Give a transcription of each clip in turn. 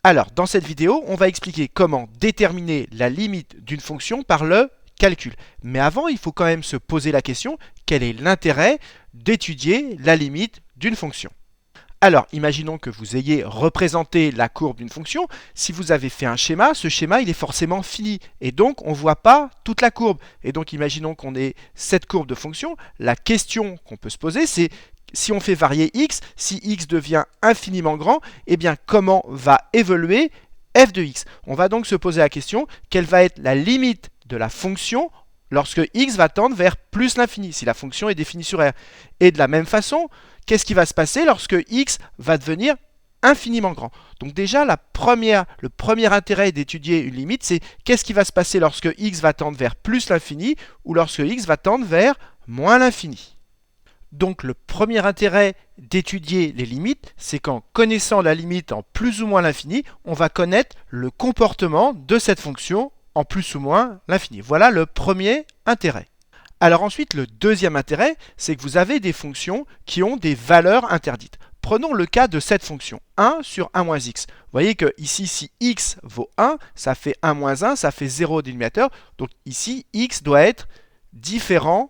Alors, dans cette vidéo, on va expliquer comment déterminer la limite d'une fonction par le calcul. Mais avant, il faut quand même se poser la question, quel est l'intérêt d'étudier la limite d'une fonction? Alors, imaginons que vous ayez représenté la courbe d'une fonction. Si vous avez fait un schéma, ce schéma, il est forcément fini. Et donc, on ne voit pas toute la courbe. Et donc, imaginons qu'on ait cette courbe de fonction. La question qu'on peut se poser, c'est si on fait varier x, si x devient infiniment grand, eh bien, comment va évoluer f de x? On va donc se poser la question, quelle va être la limite de la fonction lorsque x va tendre vers plus l'infini, si la fonction est définie sur R. Et de la même façon, qu'est-ce qui va se passer lorsque x va devenir infiniment grand? Donc déjà, le premier intérêt d'étudier une limite, c'est qu'est-ce qui va se passer lorsque x va tendre vers plus l'infini ou lorsque x va tendre vers moins l'infini. Donc le premier intérêt d'étudier les limites, c'est qu'en connaissant la limite en plus ou moins l'infini, on va connaître le comportement de cette fonction en plus ou moins l'infini. Voilà le premier intérêt. Alors ensuite, le deuxième intérêt, c'est que vous avez des fonctions qui ont des valeurs interdites. Prenons le cas de cette fonction, 1 sur 1 moins x. Vous voyez que ici, si x vaut 1, ça fait 1 moins 1, ça fait 0 dénominateur. Donc ici, x doit être différent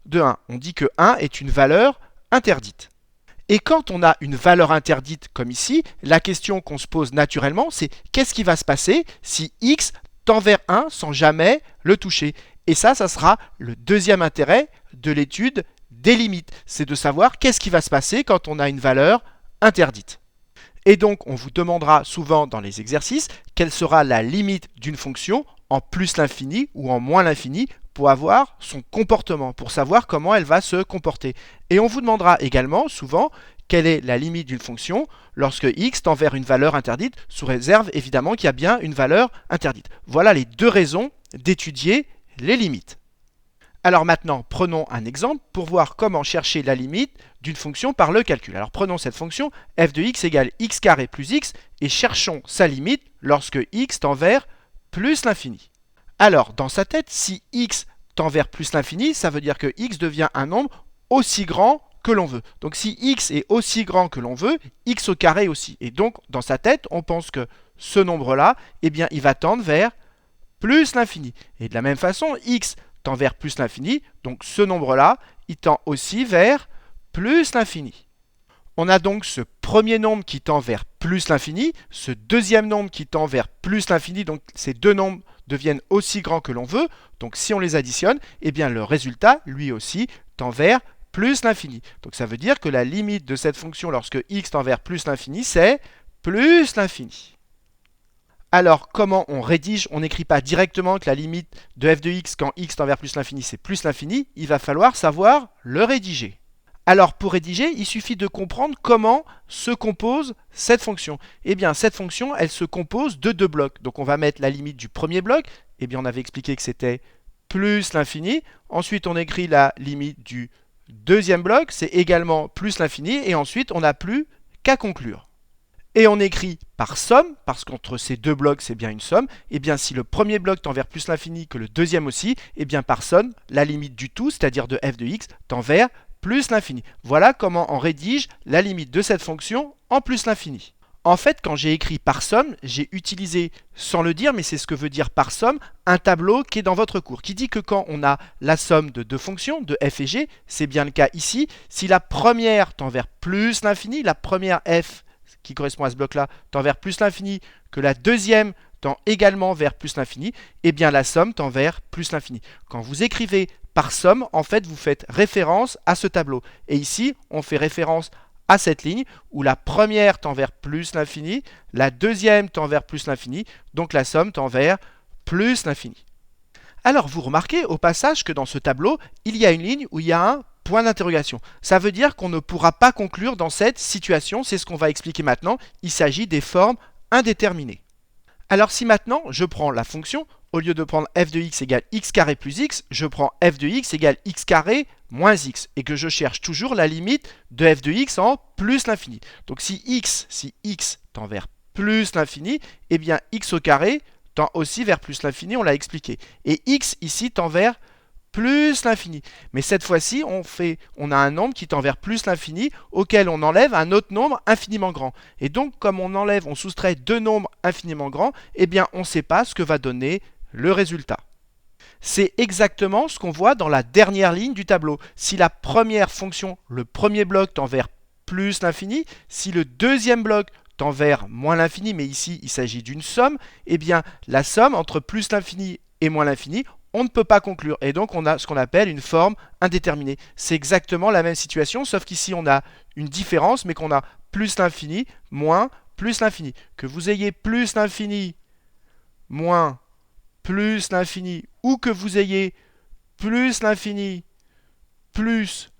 de 1. On dit que 1 est une valeur interdite. Et quand on a une valeur interdite comme ici, la question qu'on se pose naturellement, c'est qu'est-ce qui va se passer si x tend vers 1 sans jamais le toucher? Et ça sera le deuxième intérêt de l'étude des limites. C'est de savoir qu'est-ce qui va se passer quand on a une valeur interdite. Et donc, on vous demandera souvent dans les exercices quelle sera la limite d'une fonction en plus l'infini ou en moins l'infini pour avoir son comportement, pour savoir comment elle va se comporter. Et on vous demandera également souvent quelle est la limite d'une fonction lorsque x tend vers une valeur interdite, sous réserve évidemment qu'il y a bien une valeur interdite. Voilà les deux raisons d'étudier les limites. Alors maintenant, prenons un exemple pour voir comment chercher la limite d'une fonction par le calcul. Alors prenons cette fonction f de x égale x carré plus x et cherchons sa limite lorsque x tend vers plus l'infini. Alors dans sa tête, si x tend vers plus l'infini, ça veut dire que x devient un nombre aussi grand que l'on veut. Donc si x est aussi grand que l'on veut, x au carré aussi. Et donc dans sa tête, on pense que ce nombre-là, eh bien, il va tendre vers plus l'infini. Et de la même façon, x tend vers plus l'infini, donc ce nombre-là, il tend aussi vers plus l'infini. On a donc ce premier nombre qui tend vers plus l'infini, ce deuxième nombre qui tend vers plus l'infini, donc ces deux nombres deviennent aussi grands que l'on veut, donc si on les additionne, eh bien le résultat, lui aussi, tend vers plus l'infini. Donc ça veut dire que la limite de cette fonction lorsque x tend vers plus l'infini, c'est plus l'infini. Alors, comment on rédige? On n'écrit pas directement que la limite de f de x quand x tend vers plus l'infini, c'est plus l'infini. Il va falloir savoir le rédiger. Alors, pour rédiger, il suffit de comprendre comment se compose cette fonction. Eh bien, cette fonction, elle se compose de deux blocs. Donc, on va mettre la limite du premier bloc. Eh bien, on avait expliqué que c'était plus l'infini. Ensuite, on écrit la limite du deuxième bloc. C'est également plus l'infini. Et ensuite, on n'a plus qu'à conclure. Et on écrit par somme, parce qu'entre ces deux blocs, c'est bien une somme. Et bien, si le premier bloc tend vers plus l'infini que le deuxième aussi, et bien par somme, la limite du tout, c'est-à-dire de f de x, tend vers plus l'infini. Voilà comment on rédige la limite de cette fonction en plus l'infini. En fait, quand j'ai écrit par somme, j'ai utilisé, sans le dire, mais c'est ce que veut dire par somme, un tableau qui est dans votre cours, qui dit que quand on a la somme de deux fonctions, de f et g, c'est bien le cas ici, si la première tend vers plus l'infini, la première f qui correspond à ce bloc-là, tend vers plus l'infini, que la deuxième tend également vers plus l'infini, et bien la somme tend vers plus l'infini. Quand vous écrivez par somme, en fait, vous faites référence à ce tableau. Et ici, on fait référence à cette ligne où la première tend vers plus l'infini, la deuxième tend vers plus l'infini, donc la somme tend vers plus l'infini. Alors, vous remarquez au passage que dans ce tableau, il y a une ligne où il y a un point d'interrogation. Ça veut dire qu'on ne pourra pas conclure dans cette situation, c'est ce qu'on va expliquer maintenant. Il s'agit des formes indéterminées. Alors si maintenant je prends la fonction, au lieu de prendre f de x égale x carré plus x, je prends f de x égale x carré moins x, et que je cherche toujours la limite de f de x en plus l'infini. Donc si x tend vers plus l'infini, eh bien x au carré tend aussi vers plus l'infini, on l'a expliqué. Et x ici tend vers plus l'infini. Mais cette fois-ci, on a un nombre qui tend vers plus l'infini, auquel on enlève un autre nombre infiniment grand. Et donc, comme on soustrait deux nombres infiniment grands, eh bien, on ne sait pas ce que va donner le résultat. C'est exactement ce qu'on voit dans la dernière ligne du tableau. Si la première fonction, le premier bloc tend vers plus l'infini, si le deuxième bloc tend vers moins l'infini, mais ici il s'agit d'une somme, eh bien la somme entre plus l'infini et moins l'infini, on ne peut pas conclure. Et donc on a ce qu'on appelle une forme indéterminée. C'est exactement la même situation, sauf qu'ici on a une différence, mais qu'on a plus l'infini, moins plus l'infini. Que vous ayez plus l'infini, moins plus l'infini, ou que vous ayez plus l'infini, plus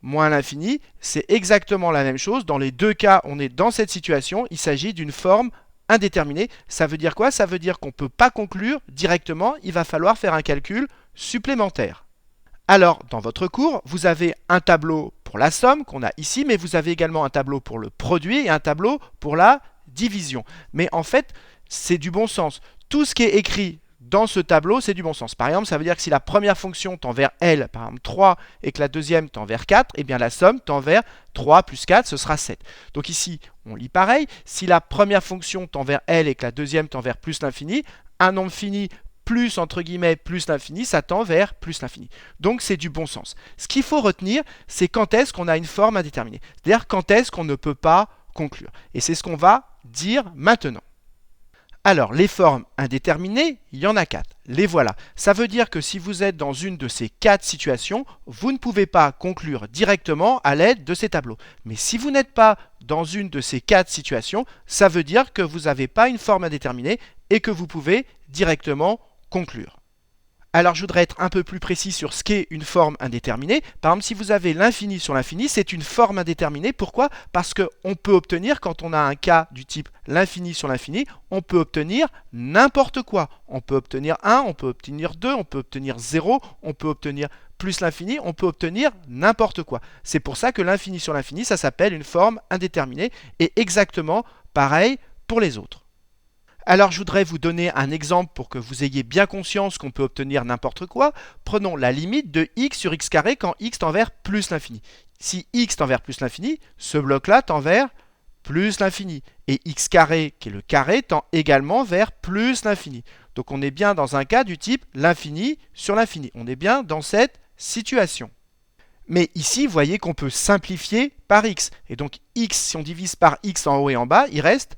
moins l'infini, c'est exactement la même chose. Dans les deux cas, on est dans cette situation. Il s'agit d'une forme indéterminée. Ça veut dire quoi? Ça veut dire qu'on ne peut pas conclure directement. Il va falloir faire un calcul supplémentaire. Alors, dans votre cours, vous avez un tableau pour la somme qu'on a ici, mais vous avez également un tableau pour le produit et un tableau pour la division. Mais en fait, c'est du bon sens. Tout ce qui est écrit dans ce tableau, c'est du bon sens. Par exemple, ça veut dire que si la première fonction tend vers L, par exemple 3, et que la deuxième tend vers 4, eh bien la somme tend vers 3 plus 4, ce sera 7. Donc ici, on lit pareil. Si la première fonction tend vers L et que la deuxième tend vers plus l'infini, un nombre fini plus, entre guillemets, plus l'infini, ça tend vers plus l'infini. Donc c'est du bon sens. Ce qu'il faut retenir, c'est quand est-ce qu'on a une forme indéterminée. C'est-à-dire quand est-ce qu'on ne peut pas conclure. Et c'est ce qu'on va dire maintenant. Alors, les formes indéterminées, il y en a 4. Les voilà. Ça veut dire que si vous êtes dans une de ces 4 situations, vous ne pouvez pas conclure directement à l'aide de ces tableaux. Mais si vous n'êtes pas dans une de ces 4 situations, ça veut dire que vous n'avez pas une forme indéterminée et que vous pouvez directement conclure. Alors je voudrais être un peu plus précis sur ce qu'est une forme indéterminée. Par exemple, si vous avez l'infini sur l'infini, c'est une forme indéterminée. Pourquoi? Parce qu'on peut obtenir, quand on a un cas du type l'infini sur l'infini, on peut obtenir n'importe quoi. On peut obtenir 1, on peut obtenir 2, on peut obtenir 0, on peut obtenir plus l'infini, on peut obtenir n'importe quoi. C'est pour ça que l'infini sur l'infini, ça s'appelle une forme indéterminée. Et exactement pareil pour les autres. Alors je voudrais vous donner un exemple pour que vous ayez bien conscience qu'on peut obtenir n'importe quoi. Prenons la limite de x sur x carré quand x tend vers plus l'infini. Si x tend vers plus l'infini, ce bloc-là tend vers plus l'infini. Et x carré, qui est le carré, tend également vers plus l'infini. Donc on est bien dans un cas du type l'infini sur l'infini. On est bien dans cette situation. Mais ici, vous voyez qu'on peut simplifier par x. Et donc x, si on divise par x en haut et en bas, il reste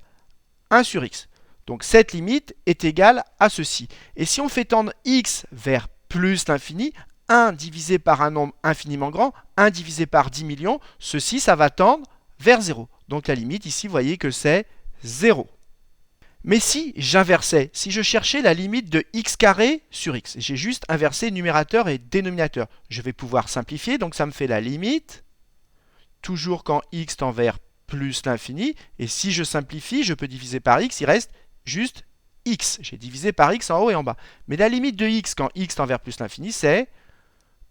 1 sur x. Donc cette limite est égale à ceci. Et si on fait tendre x vers plus l'infini, 1 divisé par un nombre infiniment grand, 1 divisé par 10 millions, ceci, ça va tendre vers 0. Donc la limite ici, vous voyez que c'est 0. Mais si j'inversais, si je cherchais la limite de x carré sur x, j'ai juste inversé numérateur et dénominateur, je vais pouvoir simplifier, donc ça me fait la limite, toujours quand x tend vers plus l'infini, et si je simplifie, je peux diviser par x, il reste juste x. J'ai divisé par x en haut et en bas. Mais la limite de x quand x tend vers plus l'infini, c'est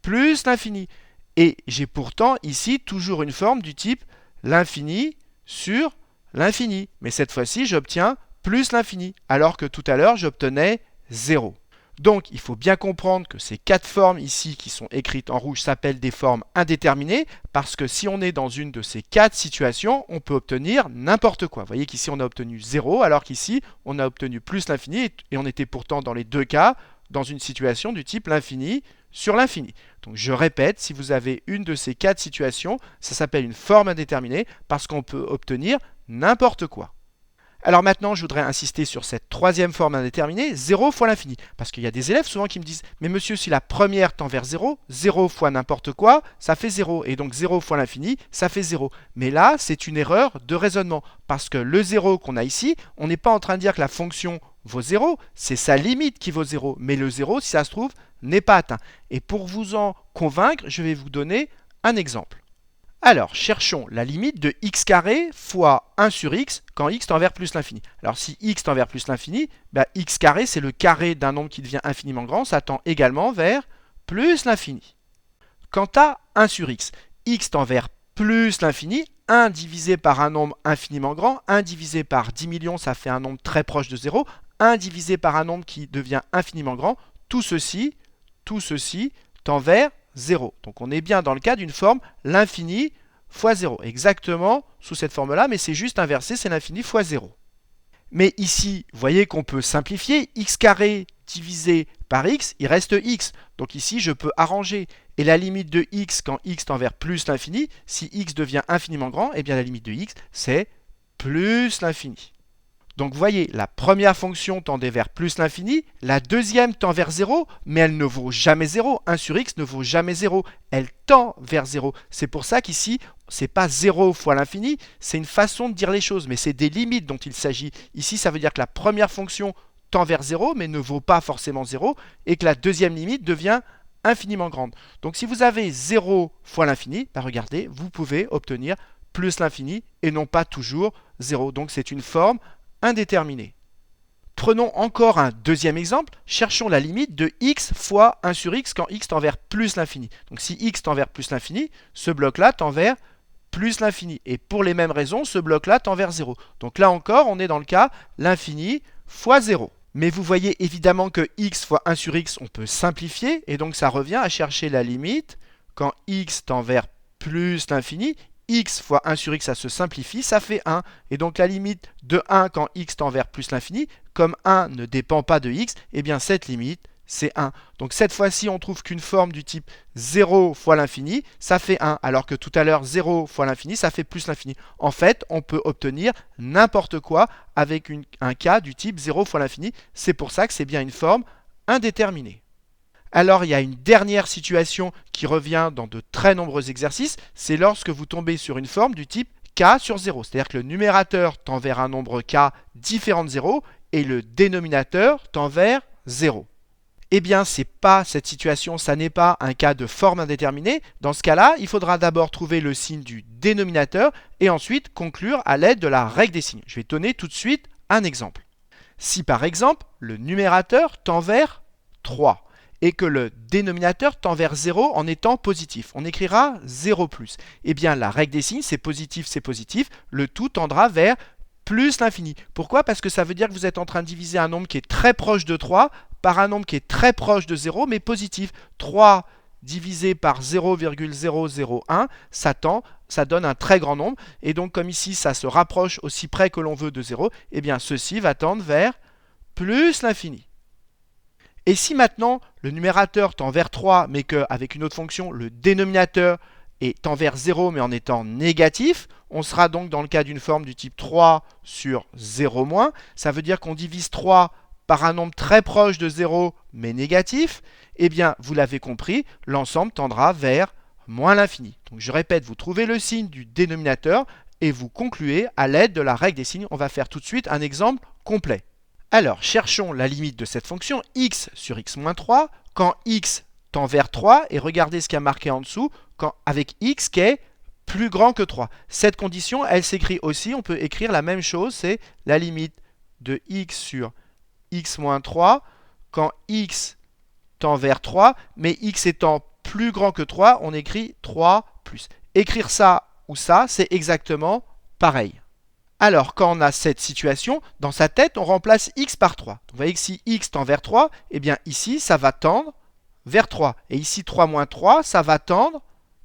plus l'infini. Et j'ai pourtant ici toujours une forme du type l'infini sur l'infini. Mais cette fois-ci, j'obtiens plus l'infini, alors que tout à l'heure, j'obtenais 0. Donc, il faut bien comprendre que ces 4 formes ici qui sont écrites en rouge s'appellent des formes indéterminées parce que si on est dans une de ces 4 situations, on peut obtenir n'importe quoi. Vous voyez qu'ici, on a obtenu 0 alors qu'ici, on a obtenu plus l'infini et on était pourtant dans les deux cas dans une situation du type l'infini sur l'infini. Donc, je répète, si vous avez une de ces 4 situations, ça s'appelle une forme indéterminée parce qu'on peut obtenir n'importe quoi. Alors maintenant, je voudrais insister sur cette troisième forme indéterminée, 0 fois l'infini. Parce qu'il y a des élèves souvent qui me disent « Mais monsieur, si la première tend vers 0, 0 fois n'importe quoi, ça fait 0. Et donc 0 fois l'infini, ça fait 0. » Mais là, c'est une erreur de raisonnement. Parce que le 0 qu'on a ici, on n'est pas en train de dire que la fonction vaut 0, c'est sa limite qui vaut 0. Mais le 0, si ça se trouve, n'est pas atteint. Et pour vous en convaincre, je vais vous donner un exemple. Alors, cherchons la limite de x carré fois 1 sur x quand x tend vers plus l'infini. Alors, si x tend vers plus l'infini, x carré, c'est le carré d'un nombre qui devient infiniment grand, ça tend également vers plus l'infini. Quant à 1 sur x tend vers plus l'infini, 1 divisé par un nombre infiniment grand, 1 divisé par 10 millions, ça fait un nombre très proche de 0, 1 divisé par un nombre qui devient infiniment grand, tout ceci tend vers 0. Donc on est bien dans le cas d'une forme l'infini fois 0. Exactement sous cette forme-là, mais c'est juste inversé, c'est l'infini fois 0. Mais ici, vous voyez qu'on peut simplifier. X carré divisé par x, il reste x. Donc ici, je peux arranger. Et la limite de x quand x tend vers plus l'infini, si x devient infiniment grand, eh bien la limite de x, c'est plus l'infini. Donc vous voyez, la première fonction tendait vers plus l'infini, la deuxième tend vers 0, mais elle ne vaut jamais 0. 1 sur x ne vaut jamais 0, elle tend vers 0. C'est pour ça qu'ici, c'est pas 0 fois l'infini, c'est une façon de dire les choses, mais c'est des limites dont il s'agit. Ici, ça veut dire que la première fonction tend vers 0, mais ne vaut pas forcément 0, et que la deuxième limite devient infiniment grande. Donc si vous avez 0 fois l'infini, bah regardez, vous pouvez obtenir plus l'infini, et non pas toujours 0. Donc c'est une forme indéterminé. Prenons encore un deuxième exemple. Cherchons la limite de x fois 1 sur x quand x tend vers plus l'infini. Donc si x tend vers plus l'infini, ce bloc-là tend vers plus l'infini. Et pour les mêmes raisons, ce bloc-là tend vers 0. Donc là encore, on est dans le cas l'infini fois 0. Mais vous voyez évidemment que x fois 1 sur x, on peut simplifier. Et donc ça revient à chercher la limite quand x tend vers plus l'infini. X fois 1 sur x, ça se simplifie, ça fait 1. Et donc la limite de 1 quand x tend vers plus l'infini, comme 1 ne dépend pas de x, eh bien cette limite, c'est 1. Donc cette fois-ci, on trouve qu'une forme du type 0 fois l'infini, ça fait 1. Alors que tout à l'heure, 0 fois l'infini, ça fait plus l'infini. En fait, on peut obtenir n'importe quoi avec un cas du type 0 fois l'infini. C'est pour ça que c'est bien une forme indéterminée. Alors, il y a une dernière situation qui revient dans de très nombreux exercices, c'est lorsque vous tombez sur une forme du type k sur 0. C'est-à-dire que le numérateur tend vers un nombre k différent de 0 et le dénominateur tend vers 0. Eh bien, c'est pas cette situation, ça n'est pas un cas de forme indéterminée. Dans ce cas-là, il faudra d'abord trouver le signe du dénominateur et ensuite conclure à l'aide de la règle des signes. Je vais donner tout de suite un exemple. Si par exemple, le numérateur tend vers 3, et que le dénominateur tend vers 0 en étant positif. On écrira 0 plus. Eh bien, la règle des signes, c'est positif, le tout tendra vers plus l'infini. Pourquoi? Parce que ça veut dire que vous êtes en train de diviser un nombre qui est très proche de 3 par un nombre qui est très proche de 0, mais positif. 3 divisé par 0,001, ça donne un très grand nombre. Et donc, comme ici, ça se rapproche aussi près que l'on veut de 0, eh bien, ceci va tendre vers plus l'infini. Et si maintenant le numérateur tend vers 3, mais qu'avec une autre fonction, le dénominateur tend vers 0, mais en étant négatif, on sera donc dans le cas d'une forme du type 3 sur 0 moins. Ça veut dire qu'on divise 3 par un nombre très proche de 0, mais négatif. Eh bien, vous l'avez compris, l'ensemble tendra vers moins l'infini. Donc je répète, vous trouvez le signe du dénominateur et vous concluez à l'aide de la règle des signes. On va faire tout de suite un exemple complet. Alors, cherchons la limite de cette fonction x sur x moins 3 quand x tend vers 3 et regardez ce qu'il y a marqué en dessous avec x qui est plus grand que 3. Cette condition, elle s'écrit aussi, on peut écrire la même chose, c'est la limite de x sur x moins 3 quand x tend vers 3, mais x étant plus grand que 3, on écrit 3 plus. Écrire ça ou ça, c'est exactement pareil. Alors, quand on a cette situation, dans sa tête, on remplace x par 3. Vous voyez que si x tend vers 3, eh bien ici, ça va tendre vers 3. Et ici, 3 moins 3, ça va tendre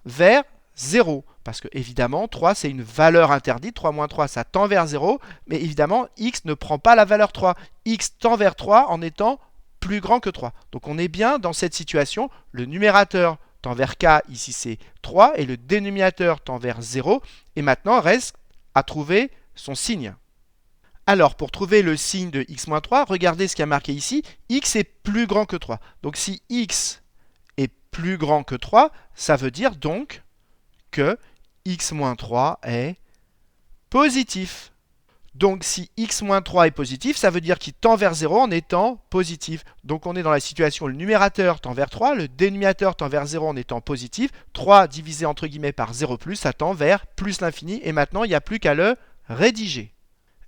vers 0. Parce que, évidemment, 3, c'est une valeur interdite. 3 moins 3, ça tend vers 0. Mais évidemment, x ne prend pas la valeur 3. X tend vers 3 en étant plus grand que 3. Donc, on est bien dans cette situation. Le numérateur tend vers k, ici c'est 3. Et le dénominateur tend vers 0. Et maintenant, reste à trouver son signe. Alors, pour trouver le signe de x-3, regardez ce qui a marqué ici. X est plus grand que 3. Donc, si x est plus grand que 3, ça veut dire donc que x-3 est positif. Donc, si x-3 est positif, ça veut dire qu'il tend vers 0 en étant positif. Donc, on est dans la situation où le numérateur tend vers 3, le dénominateur tend vers 0 en étant positif. 3 divisé entre guillemets par 0 plus, ça tend vers plus l'infini. Et maintenant, il n'y a plus qu'à le rédiger.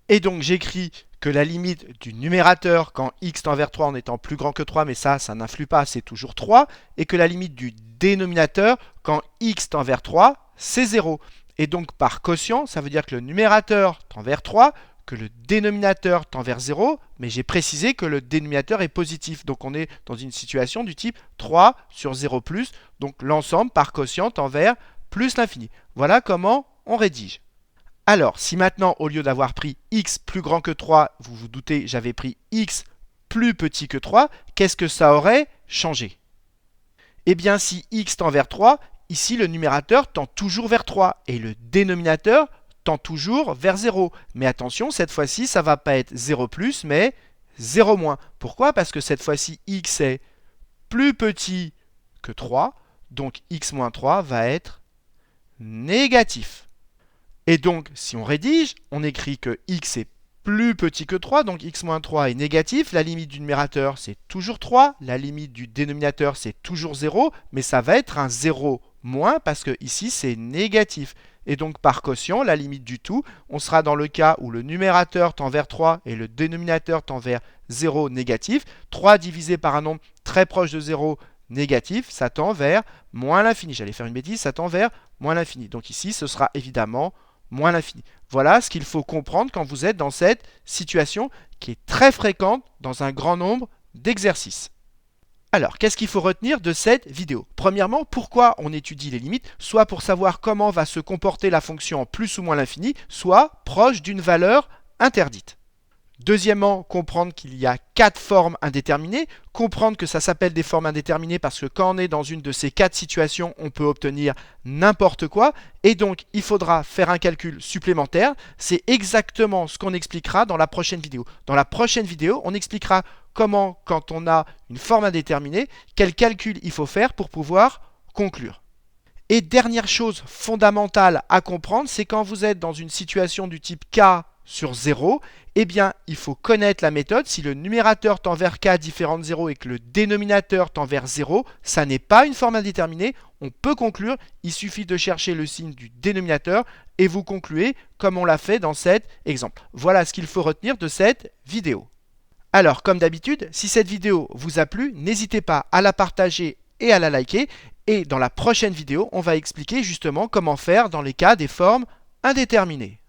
Et donc j'écris que la limite du numérateur quand x tend vers 3 en étant plus grand que 3, mais ça n'influe pas, c'est toujours 3, et que la limite du dénominateur quand x tend vers 3, c'est 0. Et donc par quotient, ça veut dire que le numérateur tend vers 3, que le dénominateur tend vers 0, mais j'ai précisé que le dénominateur est positif. Donc on est dans une situation du type 3 sur 0 plus, donc l'ensemble par quotient tend vers plus l'infini. Voilà comment on rédige. Alors, si maintenant, au lieu d'avoir pris x plus grand que 3, vous vous doutez, j'avais pris x plus petit que 3, qu'est-ce que ça aurait changé? Eh bien, si x tend vers 3, ici, le numérateur tend toujours vers 3 et le dénominateur tend toujours vers 0. Mais attention, cette fois-ci, ça ne va pas être 0 plus, mais 0 moins. Pourquoi? Parce que cette fois-ci, x est plus petit que 3, donc x moins 3 va être négatif. Et donc, si on rédige, on écrit que x est plus petit que 3, donc x moins 3 est négatif. La limite du numérateur, c'est toujours 3. La limite du dénominateur, c'est toujours 0. Mais ça va être un 0 moins parce que ici, c'est négatif. Et donc, par quotient, la limite du tout, on sera dans le cas où le numérateur tend vers 3 et le dénominateur tend vers 0 négatif. 3 divisé par un nombre très proche de 0 négatif, ça tend vers moins l'infini. J'allais faire une bêtise, ça tend vers moins l'infini. Donc ici, ce sera évidemment moins l'infini. Voilà ce qu'il faut comprendre quand vous êtes dans cette situation qui est très fréquente dans un grand nombre d'exercices. Alors, qu'est-ce qu'il faut retenir de cette vidéo? Premièrement, pourquoi on étudie les limites? Soit pour savoir comment va se comporter la fonction en plus ou moins l'infini, soit proche d'une valeur interdite. Deuxièmement, comprendre qu'il y a 4 formes indéterminées, comprendre que ça s'appelle des formes indéterminées parce que quand on est dans une de ces 4 situations, on peut obtenir n'importe quoi, et donc il faudra faire un calcul supplémentaire. C'est exactement ce qu'on expliquera dans la prochaine vidéo. Dans la prochaine vidéo, on expliquera comment, quand on a une forme indéterminée, quel calcul il faut faire pour pouvoir conclure. Et dernière chose fondamentale à comprendre, c'est quand vous êtes dans une situation du type k sur 0, eh bien, il faut connaître la méthode. Si le numérateur tend vers k différent de 0 et que le dénominateur tend vers 0, ça n'est pas une forme indéterminée. On peut conclure, il suffit de chercher le signe du dénominateur et vous concluez comme on l'a fait dans cet exemple. Voilà ce qu'il faut retenir de cette vidéo. Alors, comme d'habitude, si cette vidéo vous a plu, n'hésitez pas à la partager et à la liker. Et dans la prochaine vidéo, on va expliquer justement comment faire dans les cas des formes indéterminées.